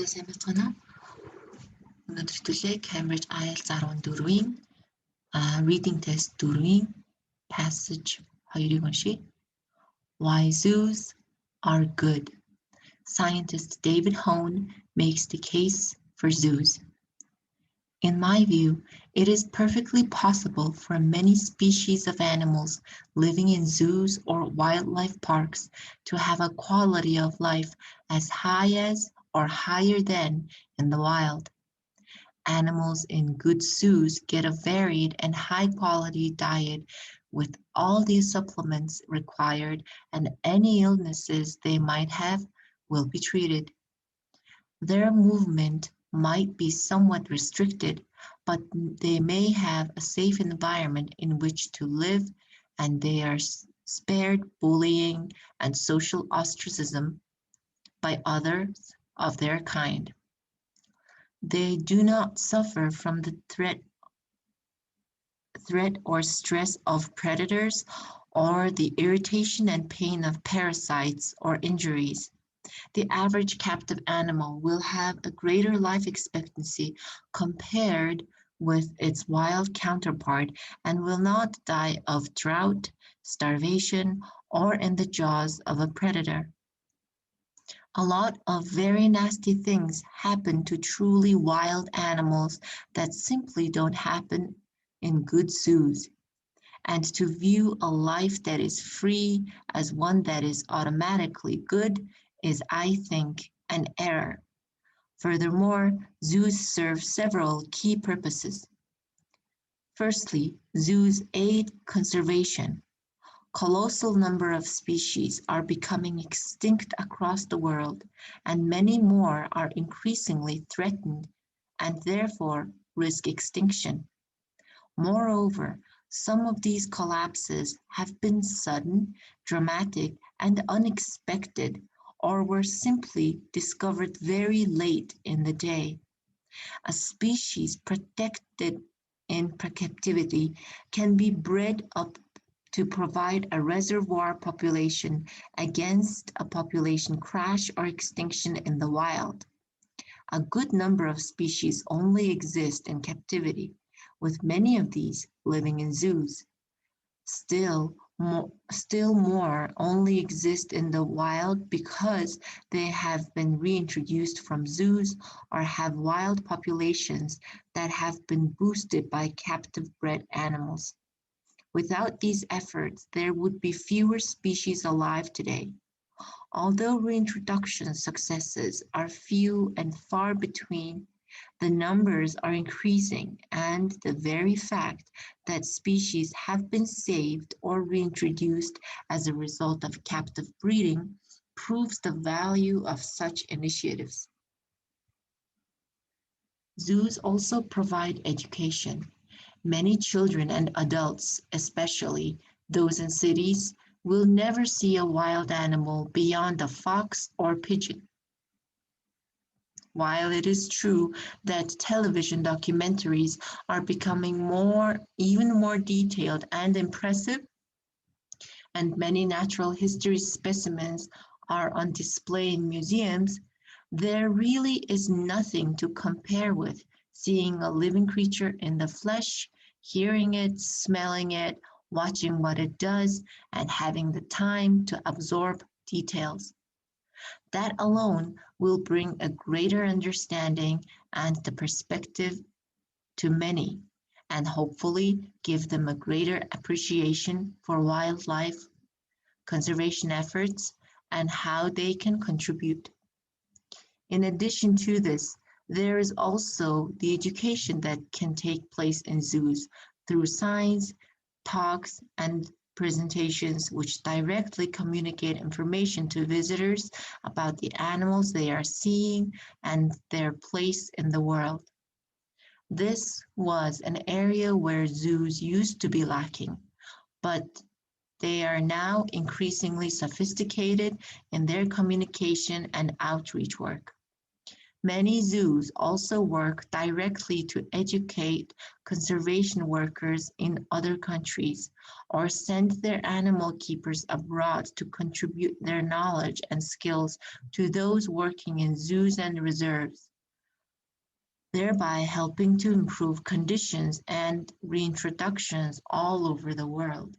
За сайн байцгаана уу? Өнөөдөр төлөө Cambridge IELTS 14-ийн reading test 4-ийн passage 2-ыг уншийе. Why zoos are good. Scientist David Hone makes the case for zoos. In my view, it is perfectly possible for many species of animals living in zoos or wildlife parks to have a quality of life as high as or higher than in the wild. Animals in good zoos get a varied and high-quality diet with all the supplements required, and any illnesses they might have will be treated. Their movement might be somewhat restricted, but they may have a safe environment in which to live, and they are spared bullying and social ostracism by others of their kind. They do not suffer from the threat or stress of predators or the irritation and pain of parasites or injuries. The average captive animal will have a greater life expectancy compared with its wild counterpart and will not die of drought, starvation, or in the jaws of a predator. A lot of very nasty things happen to truly wild animals that simply don't happen in good zoos. And to view a life that is free as one that is automatically good is, I think, an error. Furthermore, zoos serve several key purposes. Firstly, zoos aid conservation. Colossal number of species are becoming extinct across the world, and many more are increasingly threatened and therefore risk extinction. Moreover, some of these collapses have been sudden, dramatic, and unexpected, or were simply discovered very late in the day. A species protected in captivity can be bred up to provide a reservoir population against a population crash or extinction in the wild. A good number of species only exist in captivity, with many of these living in zoos. Still more only exist in the wild because they have been reintroduced from zoos or have wild populations that have been boosted by captive bred animals. Without these efforts, there would be fewer species alive today. Although reintroduction successes are few and far between, the numbers are increasing, and the very fact that species have been saved or reintroduced as a result of captive breeding proves the value of such initiatives. Zoos also provide education. Many children and adults, especially those in cities, will never see a wild animal beyond a fox or pigeon. While it is true that television documentaries are becoming even more detailed and impressive, and many natural history specimens are on display in museums, there really is nothing to compare with seeing a living creature in the flesh, hearing it, smelling it, watching what it does, and having the time to absorb details. That alone will bring a greater understanding and the perspective to many, and hopefully give them a greater appreciation for wildlife conservation efforts and how they can contribute. In addition to this, there is also the education that can take place in zoos through signs, talks, and presentations which directly communicate information to visitors about the animals they are seeing and their place in the world. This was an area where zoos used to be lacking, but they are now increasingly sophisticated in their communication and outreach work. Many zoos also work directly to educate conservation workers in other countries or send their animal keepers abroad to contribute their knowledge and skills to those working in zoos and reserves, thereby helping to improve conditions and reintroductions all over the world.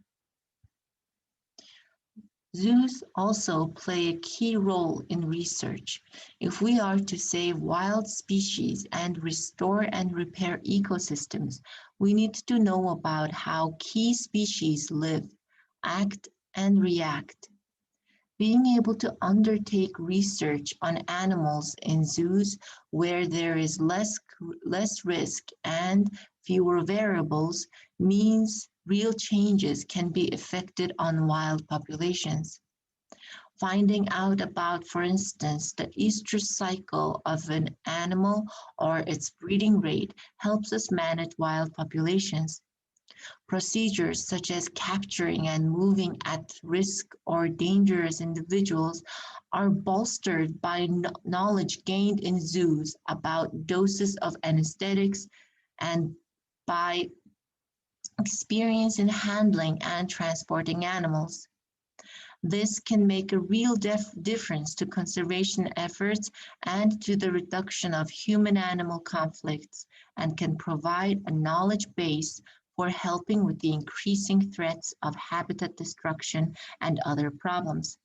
Zoos also play a key role in research. If we are to save wild species and restore and repair ecosystems, we need to know about how key species live, act, and react. Being able to undertake research on animals in zoos where there is less risk and fewer variables means real changes can be effected on wild populations. Finding out about, for instance, the estrous cycle of an animal or its breeding rate helps us manage wild populations. Procedures such as capturing and moving at risk or dangerous individuals are bolstered by knowledge gained in zoos about doses of anesthetics and by experience in handling and transporting animals. This can make a real difference to conservation efforts and to the reduction of human-animal conflicts, and can provide a knowledge base for helping with the increasing threats of habitat destruction and other problems.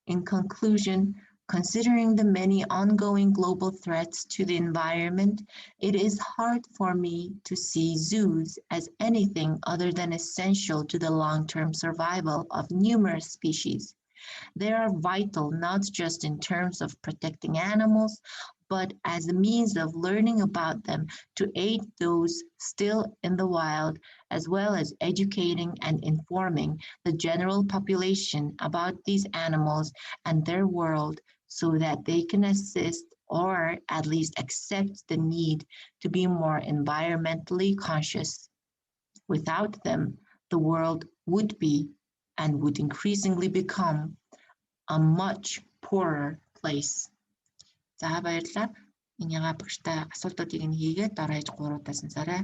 In conclusion, considering the many ongoing global threats to the environment, it is hard for me to see zoos as anything other than essential to the long-term survival of numerous species. They are vital not just in terms of protecting animals, but as a means of learning about them to aid those still in the wild, as well as educating and informing the general population about these animals and their world so that they can assist or at least accept the need to be more environmentally conscious. Without them, the world would be and would increasingly become a much poorer place. За баярлалаа. Энийгээ багштай асуултуудыг нь хийгээд дараа иж 3-аас нь сарай.